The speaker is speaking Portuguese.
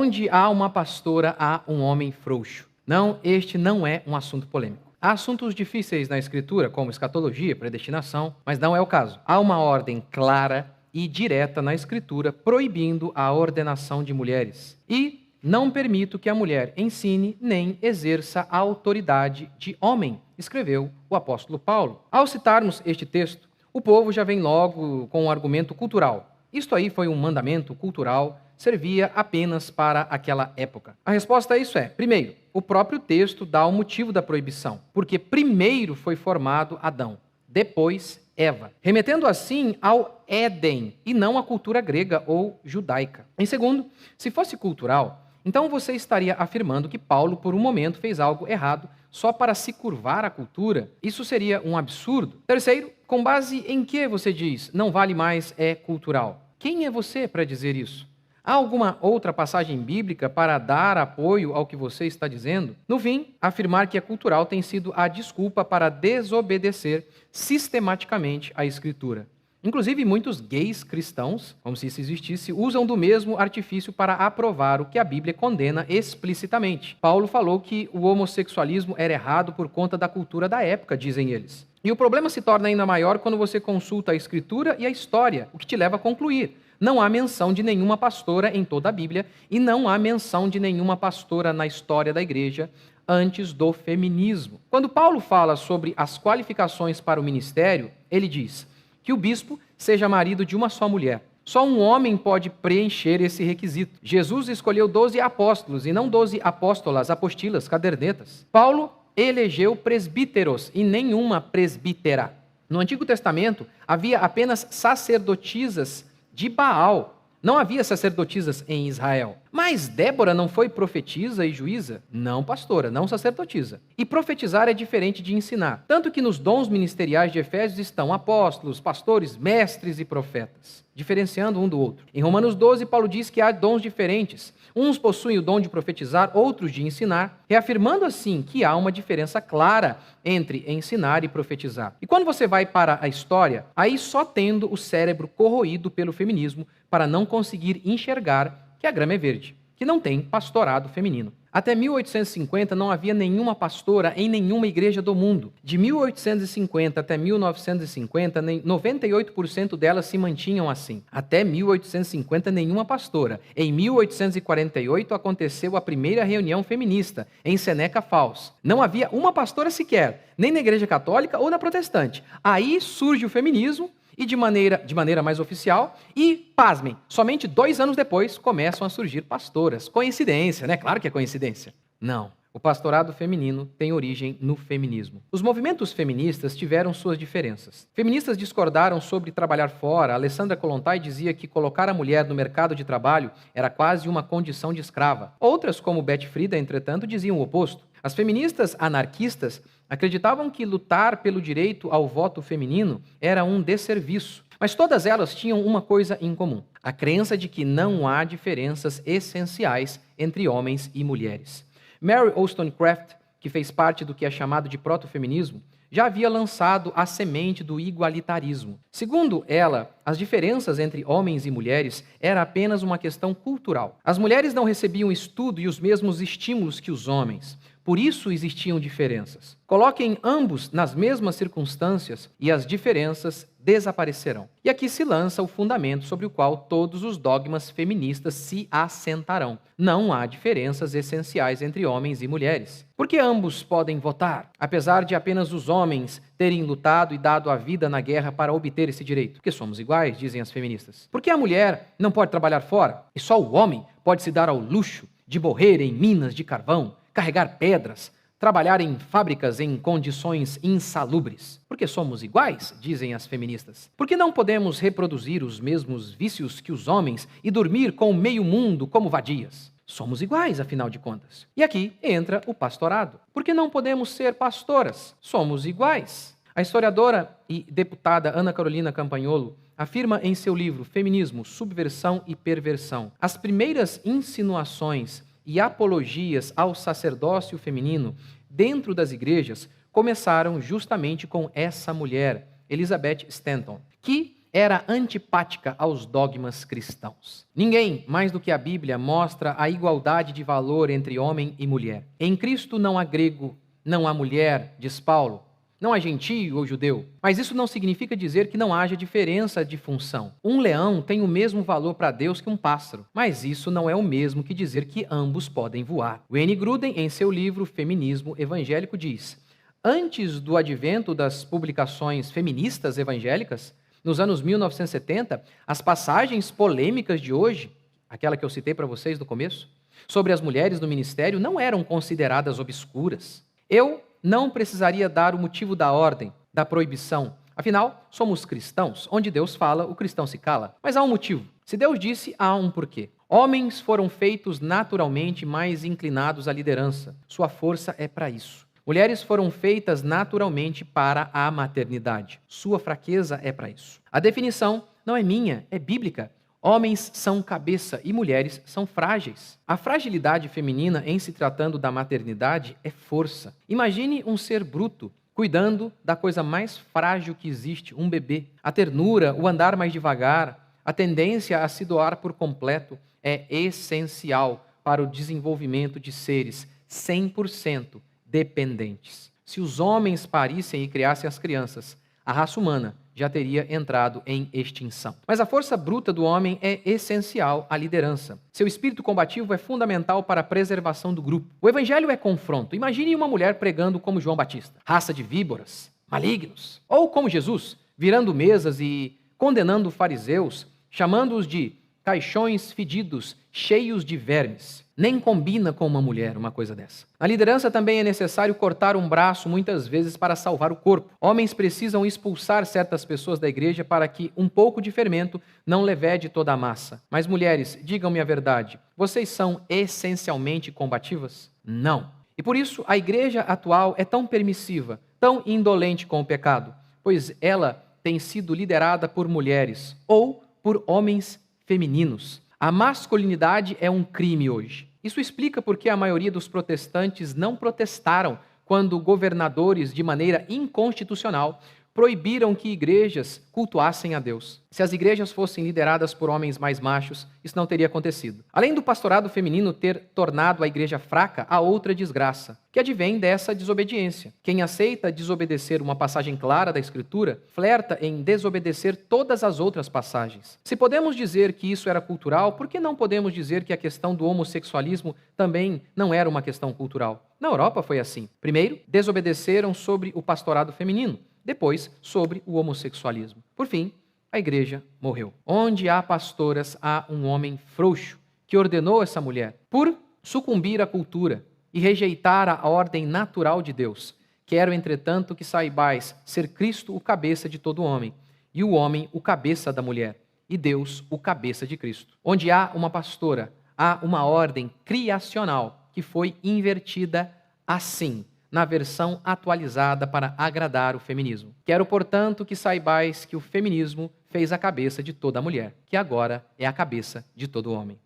Onde há uma pastora, há um homem frouxo. Não, este não é um assunto polêmico. Há assuntos difíceis na Escritura, como escatologia, predestinação, mas não é o caso. Há uma ordem clara e direta na Escritura proibindo a ordenação de mulheres. E não permito que a mulher ensine nem exerça a autoridade de homem, escreveu o apóstolo Paulo. Ao citarmos este texto, o povo já vem logo com um argumento cultural. Isto aí foi um mandamento cultural, servia apenas para aquela época. A resposta a isso é, primeiro, o próprio texto dá o motivo da proibição, porque primeiro foi formado Adão, depois Eva, remetendo assim ao Éden e não à cultura grega ou judaica. Em segundo, se fosse cultural, então você estaria afirmando que Paulo, por um momento, fez algo errado só para se curvar à cultura. Isso seria um absurdo. Terceiro, com base em que você diz não vale mais, é cultural? Quem é você para dizer isso? Há alguma outra passagem bíblica para dar apoio ao que você está dizendo? No fim, afirmar que é cultural tem sido a desculpa para desobedecer sistematicamente a Escritura. Inclusive, muitos gays cristãos, como se isso existisse, usam do mesmo artifício para aprovar o que a Bíblia condena explicitamente. Paulo falou que o homossexualismo era errado por conta da cultura da época, dizem eles. E o problema se torna ainda maior quando você consulta a Escritura e a história, o que te leva a concluir: não há menção de nenhuma pastora em toda a Bíblia e não há menção de nenhuma pastora na história da igreja antes do feminismo. Quando Paulo fala sobre as qualificações para o ministério, ele diz que o bispo seja marido de uma só mulher. Só um homem pode preencher esse requisito. Jesus escolheu 12 apóstolos e não 12 apóstolas, apostilas, cadernetas. Paulo elegeu presbíteros e nenhuma presbítera. No Antigo Testamento havia apenas sacerdotisas de Baal. Não havia sacerdotisas em Israel. Mas Débora não foi profetisa e juíza? Não, pastora, não sacerdotisa. E profetizar é diferente de ensinar. Tanto que nos dons ministeriais de Efésios estão apóstolos, pastores, mestres e profetas, diferenciando um do outro. Em Romanos 12, Paulo diz que há dons diferentes. Uns possuem o dom de profetizar, outros de ensinar, reafirmando assim que há uma diferença clara entre ensinar e profetizar. E quando você vai para a história, aí só tendo o cérebro corroído pelo feminismo para não conseguir enxergar que a grama é verde, que não tem pastorado feminino. Até 1850 não havia nenhuma pastora em nenhuma igreja do mundo. De 1850 até 1950, 98% delas se mantinham assim. Até 1850, nenhuma pastora. Em 1848 aconteceu a primeira reunião feminista, em Seneca Falls. Não havia uma pastora sequer, nem na igreja católica ou na protestante. Aí surge o feminismo, e de maneira mais oficial, e, pasmem, somente 2 anos depois começam a surgir pastoras. Coincidência, né? Claro que é coincidência. Não. O pastorado feminino tem origem no feminismo. Os movimentos feministas tiveram suas diferenças. Feministas discordaram sobre trabalhar fora. Alessandra Kollontai dizia que colocar a mulher no mercado de trabalho era quase uma condição de escrava. Outras, como Betty Friedan, entretanto, diziam o oposto. As feministas anarquistas acreditavam que lutar pelo direito ao voto feminino era um desserviço. Mas todas elas tinham uma coisa em comum: a crença de que não há diferenças essenciais entre homens e mulheres. Mary Wollstonecraft, que fez parte do que é chamado de protofeminismo, já havia lançado a semente do igualitarismo. Segundo ela, as diferenças entre homens e mulheres era apenas uma questão cultural. As mulheres não recebiam estudo e os mesmos estímulos que os homens. Por isso existiam diferenças. Coloquem ambos nas mesmas circunstâncias e as diferenças desaparecerão. E aqui se lança o fundamento sobre o qual todos os dogmas feministas se assentarão. Não há diferenças essenciais entre homens e mulheres. Porque ambos podem votar, apesar de apenas os homens terem lutado e dado a vida na guerra para obter esse direito. Porque somos iguais, dizem as feministas. Porque a mulher não pode trabalhar fora e só o homem pode se dar ao luxo de morrer em minas de carvão, carregar pedras, trabalhar em fábricas em condições insalubres. Porque somos iguais, dizem as feministas. Porque não podemos reproduzir os mesmos vícios que os homens e dormir com o meio mundo como vadias. Somos iguais, afinal de contas. E aqui entra o pastorado. Porque não podemos ser pastoras. Somos iguais. A historiadora e deputada Ana Carolina Campagnolo afirma em seu livro Feminismo, Subversão e Perversão: as primeiras insinuações e apologias ao sacerdócio feminino dentro das igrejas começaram justamente com essa mulher, Elizabeth Stanton, que era antipática aos dogmas cristãos. Ninguém, mais do que a Bíblia, mostra a igualdade de valor entre homem e mulher. Em Cristo não há grego, não há mulher, diz Paulo. Não há gentio ou judeu. Mas isso não significa dizer que não haja diferença de função. Um leão tem o mesmo valor para Deus que um pássaro, mas isso não é o mesmo que dizer que ambos podem voar. Wayne Grudem, em seu livro Feminismo Evangélico, diz: antes do advento das publicações feministas evangélicas, nos anos 1970, as passagens polêmicas de hoje, aquela que eu citei para vocês no começo, sobre as mulheres no ministério, não eram consideradas obscuras. Eu não precisaria dar o motivo da ordem, da proibição. Afinal, somos cristãos. Onde Deus fala, o cristão se cala. Mas há um motivo. Se Deus disse, há um porquê. Homens foram feitos naturalmente mais inclinados à liderança. Sua força é para isso. Mulheres foram feitas naturalmente para a maternidade. Sua fraqueza é para isso. A definição não é minha, é bíblica. Homens são cabeça e mulheres são frágeis. A fragilidade feminina, em se tratando da maternidade, é força. Imagine um ser bruto cuidando da coisa mais frágil que existe, um bebê. A ternura, o andar mais devagar, a tendência a se doar por completo é essencial para o desenvolvimento de seres 100% dependentes. Se os homens parissem e criassem as crianças, a raça humana já teria entrado em extinção. Mas a força bruta do homem é essencial à liderança. Seu espírito combativo é fundamental para a preservação do grupo. O evangelho é confronto. Imagine uma mulher pregando como João Batista, raça de víboras, malignos. Ou como Jesus, virando mesas e condenando fariseus, chamando-os de caixões fedidos, cheios de vermes. Nem combina com uma mulher uma coisa dessa. Na liderança também é necessário cortar um braço muitas vezes para salvar o corpo. Homens precisam expulsar certas pessoas da igreja para que um pouco de fermento não levede toda a massa. Mas mulheres, digam-me a verdade, vocês são essencialmente combativas? Não. E por isso a igreja atual é tão permissiva, tão indolente com o pecado, pois ela tem sido liderada por mulheres ou por homens femininos. A masculinidade é um crime hoje. Isso explica por que a maioria dos protestantes não protestaram quando governadores, de maneira inconstitucional, proibiram que igrejas cultuassem a Deus. Se as igrejas fossem lideradas por homens mais machos, isso não teria acontecido. Além do pastorado feminino ter tornado a igreja fraca, há outra desgraça, que advém dessa desobediência. Quem aceita desobedecer uma passagem clara da Escritura, flerta em desobedecer todas as outras passagens. Se podemos dizer que isso era cultural, por que não podemos dizer que a questão do homossexualismo também não era uma questão cultural? Na Europa foi assim. Primeiro, desobedeceram sobre o pastorado feminino. Depois, sobre o homossexualismo. Por fim, a igreja morreu. Onde há pastoras, há um homem frouxo que ordenou essa mulher, por sucumbir à cultura e rejeitar a ordem natural de Deus. Quero, entretanto, que saibais ser Cristo o cabeça de todo homem, e o homem o cabeça da mulher, e Deus o cabeça de Cristo. Onde há uma pastora, há uma ordem criacional que foi invertida assim, na versão atualizada para agradar o feminismo. Quero, portanto, que saibais que o feminismo fez a cabeça de toda mulher, que agora é a cabeça de todo homem.